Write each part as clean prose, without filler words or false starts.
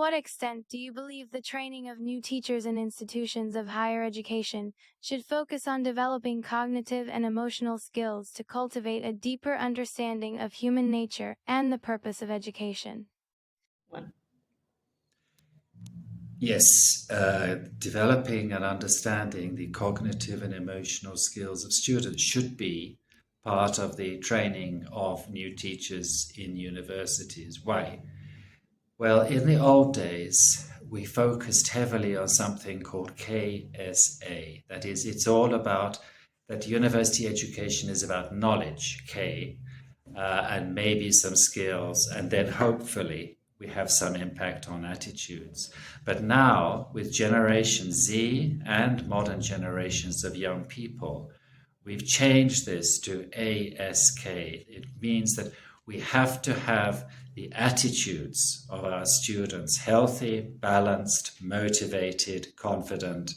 what extent do you believe the training of new teachers in institutions of higher education should focus on developing cognitive and emotional skills to cultivate a deeper understanding of human nature and the purpose of education? Yes, developing and understanding the cognitive and emotional skills of students should be part of the training of new teachers in universities. Why? Well, in the old days, we focused heavily on something called KSA. That is, it's all about that university education is about knowledge, K, and maybe some skills, and then hopefully we have some impact on attitudes. But now, with Generation Z and modern generations of young people, we've changed this to ASK. It means that we have to have the attitudes of our students healthy, balanced, motivated, confident.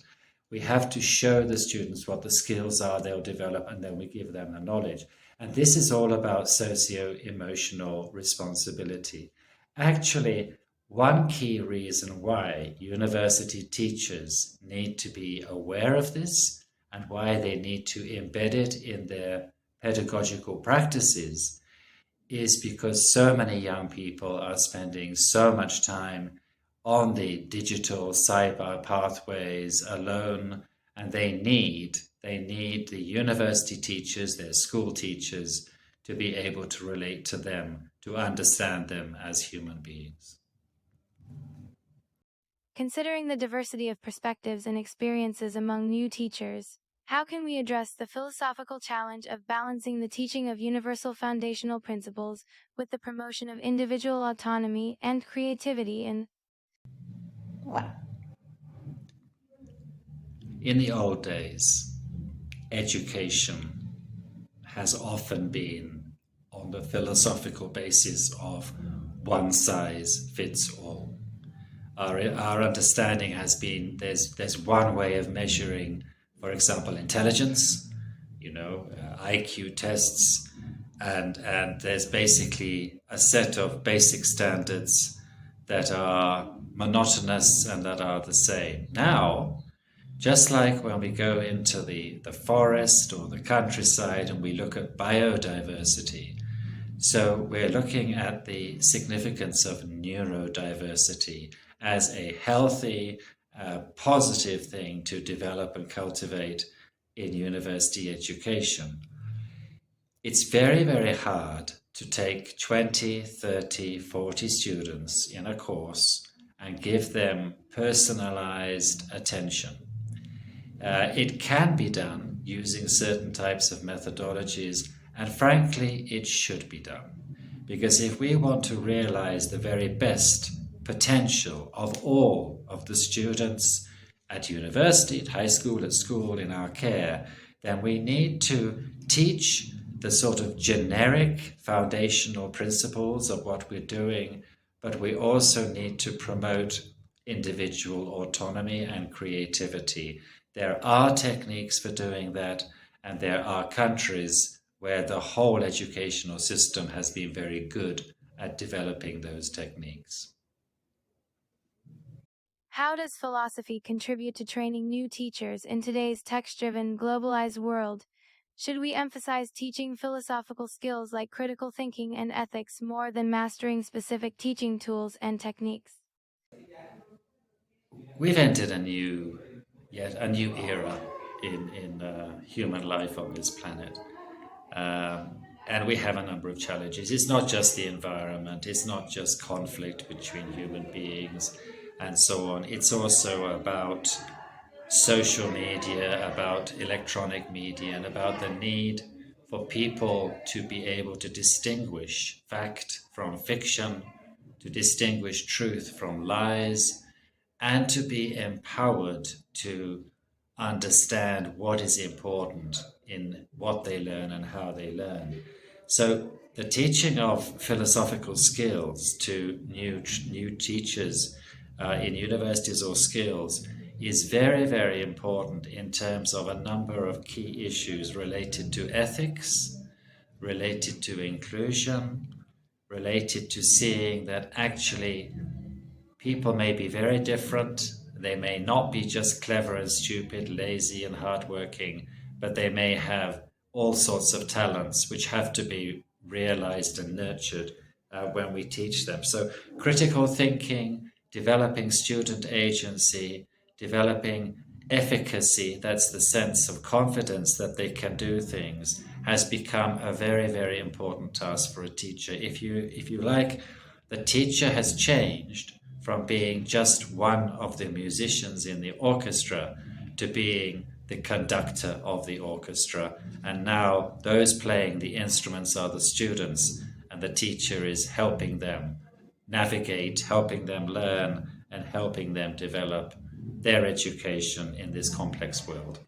We have to show the students what the skills are they'll develop, and then we give them the knowledge. And this is all about socio-emotional responsibility. Actually, one key reason why university teachers need to be aware of this and why they need to embed it in their pedagogical practices is because so many young people are spending so much time on the digital cyber pathways alone, and they need the university teachers, their school teachers, to be able to relate to them, to understand them as human beings. Considering the diversity of perspectives and experiences among new teachers, how can we address the philosophical challenge of balancing the teaching of universal foundational principles with the promotion of individual autonomy and creativity in? In the old days, education has often been on the philosophical basis of one size fits all. Our understanding has been there's one way of measuring, for example, intelligence, IQ tests, and there's basically a set of basic standards that are monotonous and that are the same. Now, just like when we go into the forest or the countryside and we look at biodiversity, so we're looking at the significance of neurodiversity as a healthy, positive thing to develop and cultivate in university education. It's very, very hard to take 20, 30, 40 students in a course and give them personalized attention. It can be done using certain types of methodologies, and frankly, it should be done. Because if we want to realize the very best potential of all of the students at university, at high school, at school, in our care, then we need to teach the sort of generic foundational principles of what we're doing, but we also need to promote individual autonomy and creativity. There are techniques for doing that, and there are countries where the whole educational system has been very good at developing those techniques. How does philosophy contribute to training new teachers in today's text-driven, globalized world? Should we emphasize teaching philosophical skills like critical thinking and ethics more than mastering specific teaching tools and techniques? We've entered a new era in human life on this planet. And we have a number of challenges. It's not just the environment, it's not just conflict between human beings and so on. It's also about social media, about electronic media, and about the need for people to be able to distinguish fact from fiction, to distinguish truth from lies, and to be empowered to understand what is important in what they learn and how they learn. So the teaching of philosophical skills to new teachers in universities or skills is very, very important in terms of a number of key issues related to ethics, related to inclusion, related to seeing that actually people may be very different. They may not be just clever and stupid, lazy and hardworking, but they may have all sorts of talents which have to be realized and nurtured when we teach them. So critical thinking, developing student agency, developing efficacy, that's the sense of confidence that they can do things, has become a very, very important task for a teacher. If you like, the teacher has changed from being just one of the musicians in the orchestra to being the conductor of the orchestra. And now those playing the instruments are the students, and the teacher is helping them navigate, helping them learn, and helping them develop their education in this complex world.